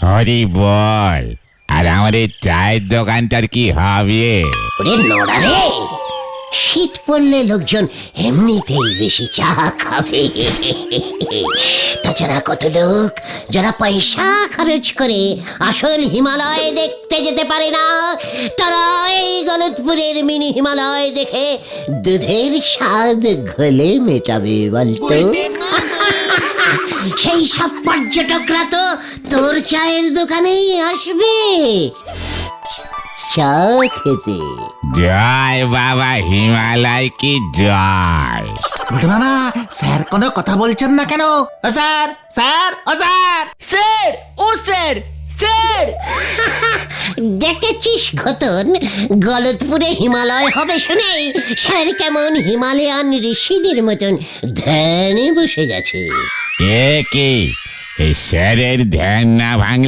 হরি বল, আর আমার এই চায়ের দোকানটার কি হবে? ওরে নোড়া রে, শীত পড়লে লোকজন এমনিতেই বেশি চা খাবে। তাছাড়া কত লোক যারা পয়সা খরচ করে আসল হিমালয় দেখতে যেতে পারে না, তারা এই গলতপুরের মিনি হিমালয় দেখে দুধের স্বাদ ঘোলে মেটাবে বলতো। সেই সব পর্যটকরা তো তোর চায়ের দোকানেই আসবে চা খেতে। জয় বাবা হিমালয় কি জয়। বড় মামা, স্যার কোনো কথা বলছেন না কেন? ও স্যার, স্যার, ও স্যার। স্যার, ও স্যার, স্যার। দেখেছিস ঘতন, গলতপুরে হিমালয় হবে শুনেই স্যার কেমন হিমালয়ান ঋষিদের মতন ধ্যানে বসে গেছে। এ কি, এই স্যারের ধ্যান না ভাঙলে